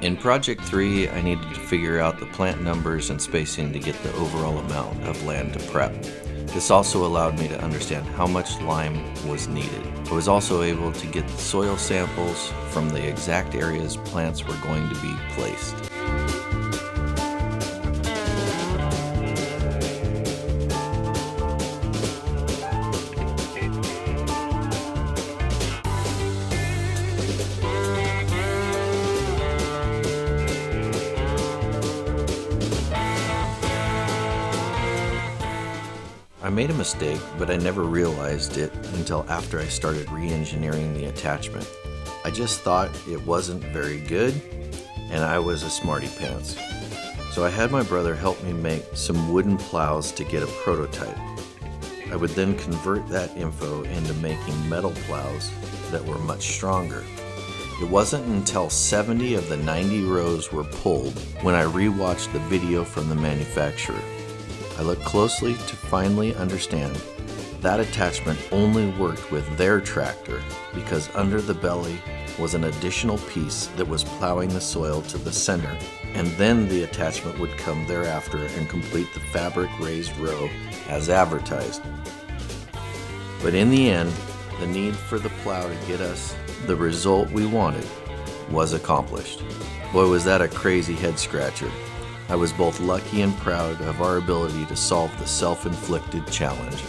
In Project 3, I needed to figure out the plant numbers and spacing to get the overall amount of land to prep. This also allowed me to understand how much lime was needed. I was also able to get the soil samples from the exact areas plants were going to be placed. I made a mistake, but I never realized it until after I started re-engineering the attachment. I just thought it wasn't very good, and I was a smarty pants. So I had my brother help me make some wooden plows to get a prototype. I would then convert that info into making metal plows that were much stronger. It wasn't until 70 of the 90 rows were pulled when I re-watched the video from the manufacturer. I looked closely to finally understand that attachment only worked with their tractor because under the belly was an additional piece that was plowing the soil to the center, and then the attachment would come thereafter and complete the fabric raised row as advertised. But in the end, the need for the plow to get us the result we wanted was accomplished. Boy, was that a crazy head scratcher. I was both lucky and proud of our ability to solve the self-inflicted challenge.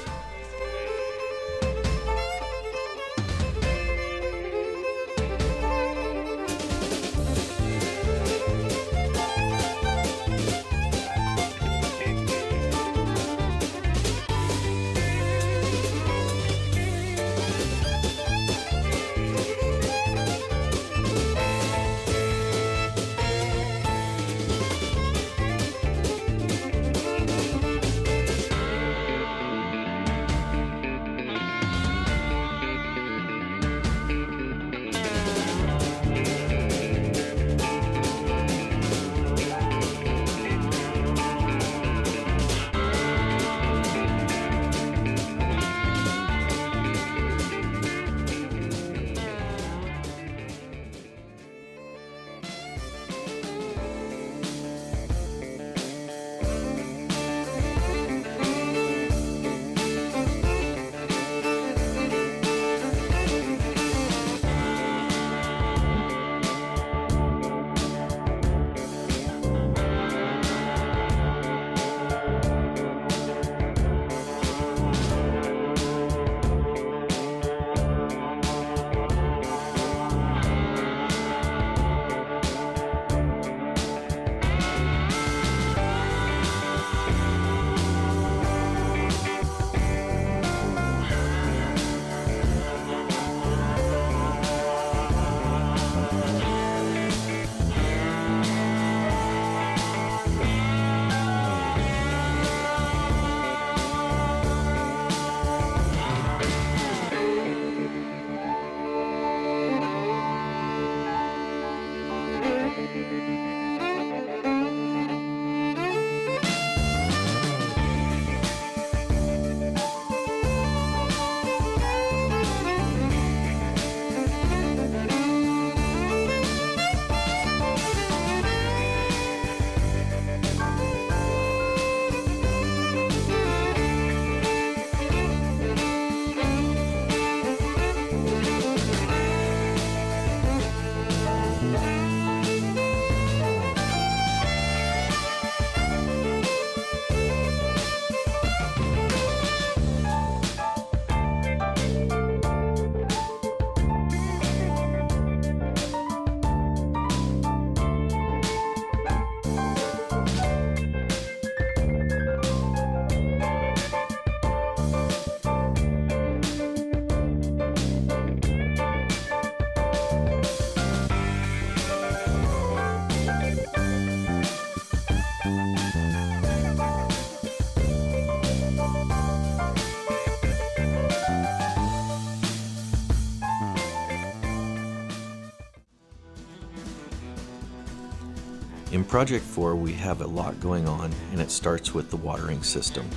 In Project 4, we have a lot going on, and it starts with the watering system.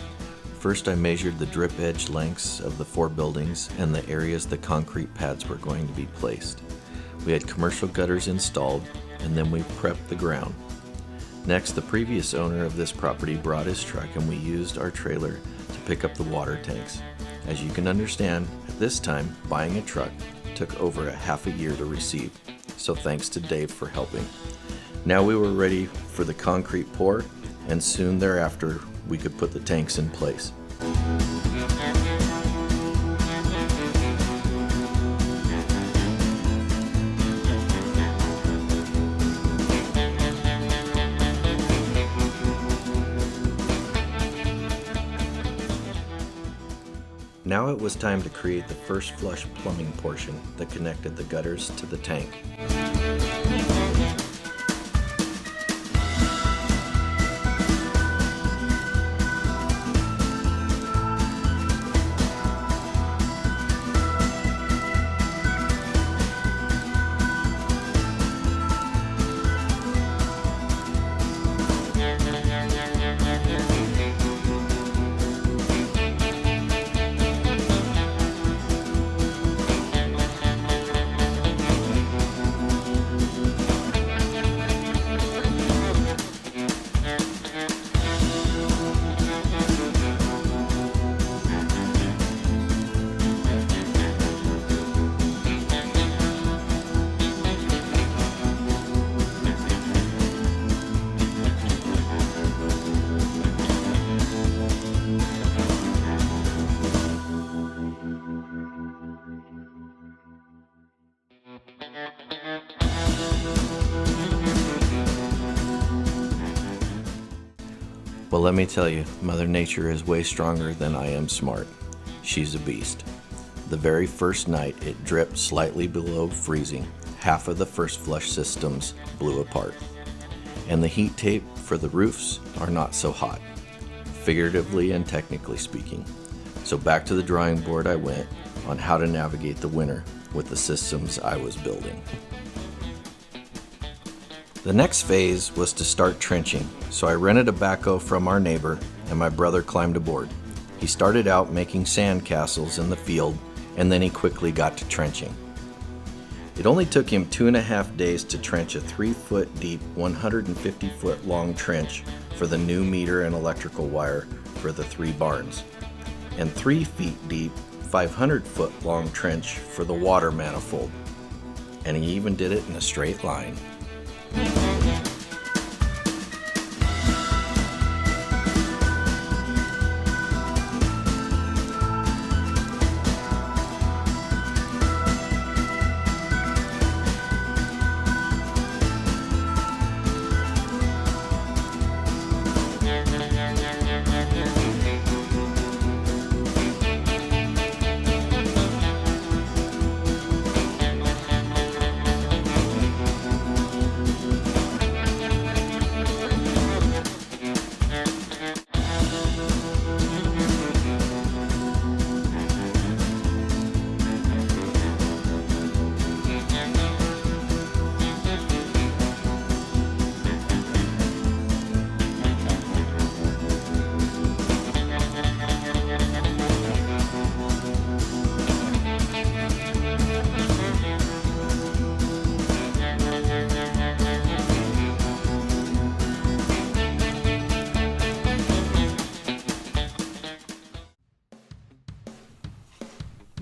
First, I measured the drip edge lengths of the 4 buildings and the areas the concrete pads were going to be placed. We had commercial gutters installed, and then we prepped the ground. Next, the previous owner of this property brought his truck and we used our trailer to pick up the water tanks. As you can understand, at this time, buying a truck took over a half a year to receive, so thanks to Dave for helping. Now we were ready for the concrete pour, and soon thereafter we could put the tanks in place. Now it was time to create the first flush plumbing portion that connected the gutters to the tank. Well, let me tell you, Mother Nature is way stronger than I am smart. She's a beast. The very first night it dripped slightly below freezing. Half of the first flush systems blew apart. And the heat tape for the roofs are not so hot, figuratively and technically speaking. So back to the drawing board I went on how to navigate the winter with the systems I was building. The next phase was to start trenching, so I rented a backhoe from our neighbor and my brother climbed aboard. He started out making sand castles in the field and then he quickly got to trenching. It only took him 2.5 days to trench a 3-foot deep, 150-foot long trench for the new meter and electrical wire for the 3 barns, and 3 feet deep, 500-foot long trench for the water manifold. And he even did it in a straight line.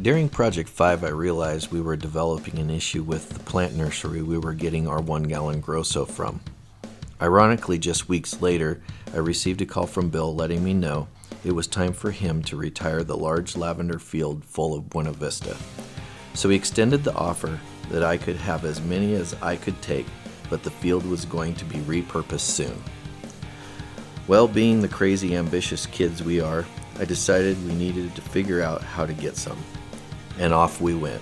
During Project 5, I realized we were developing an issue with the plant nursery we were getting our 1-gallon Grosso from. Ironically, just weeks later, I received a call from Bill letting me know it was time for him to retire the large lavender field full of Buena Vista. So he extended the offer that I could have as many as I could take, but the field was going to be repurposed soon. Well, being the crazy ambitious kids we are, I decided we needed to figure out how to get some. And off we went.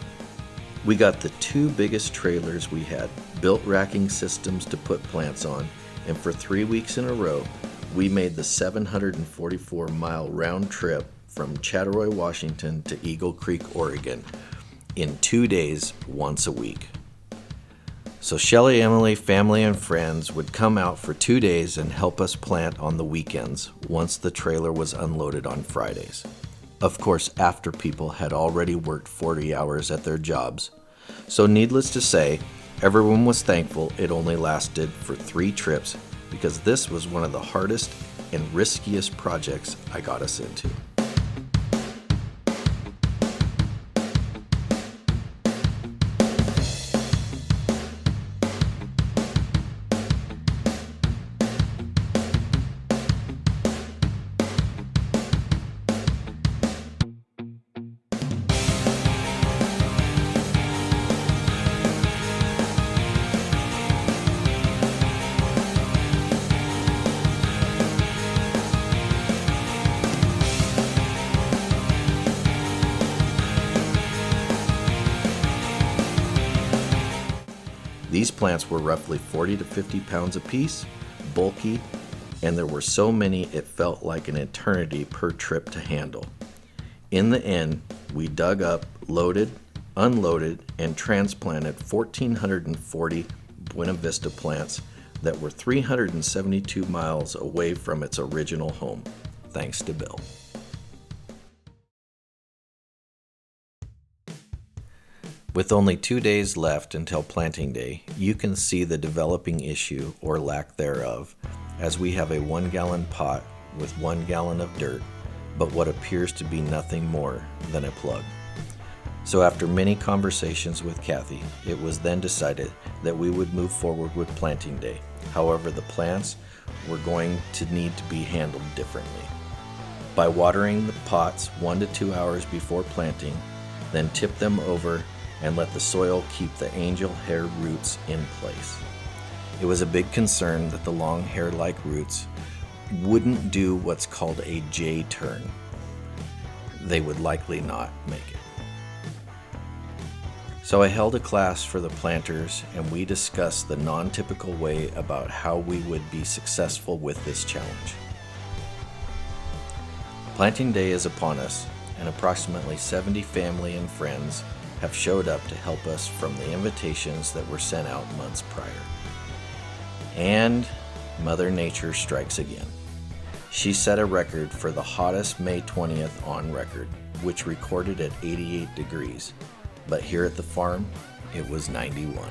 We got the 2 biggest trailers we had, built racking systems to put plants on, and for 3 weeks in a row, we made the 744-mile round trip from Chattaroy, Washington to Eagle Creek, Oregon, in 2 days, once a week. So Shelly, Emily, family, and friends would come out for 2 days and help us plant on the weekends once the trailer was unloaded on Fridays. Of course, after people had already worked 40 hours at their jobs. So needless to say, Everyone was thankful it only lasted for 3 trips because this was one of the hardest and riskiest projects I got us into. These plants were roughly 40 to 50 pounds apiece, bulky, and there were so many it felt like an eternity per trip to handle. In the end, we dug up, loaded, unloaded, and transplanted 1,440 Buena Vista plants that were 372 miles away from its original home, thanks to Bill. With only 2 days left until planting day, you can see the developing issue, or lack thereof, as we have a 1-gallon pot with 1 gallon of dirt, but what appears to be nothing more than a plug. So after many conversations with Kathy, it was then decided that we would move forward with planting day. However, the plants were going to need to be handled differently. By watering the pots 1 to 2 hours before planting, then tip them over and let the soil keep the angel hair roots in place. It was a big concern that the long hair-like roots wouldn't do what's called a J-turn. They would likely not make it. So I held a class for the planters and we discussed the non-typical way about how we would be successful with this challenge. Planting day is upon us, and approximately 70 family and friends have showed up to help us from the invitations that were sent out months prior. And Mother Nature strikes again. She set a record for the hottest May 20th on record, which recorded at 88 degrees. But here at the farm, it was 91.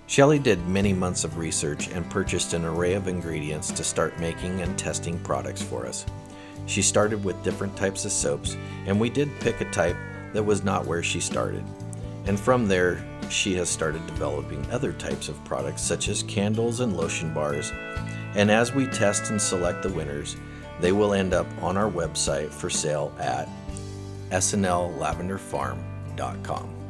Shelly did many months of research and purchased an array of ingredients to start making and testing products for us. She started with different types of soaps, and we did pick a type that was not where she started. And from there, she has started developing other types of products such as candles and lotion bars, and as we test and select the winners, they will end up on our website for sale at snllavenderfarm.com.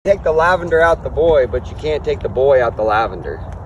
Take the lavender out the boy, but you can't take the boy out the lavender.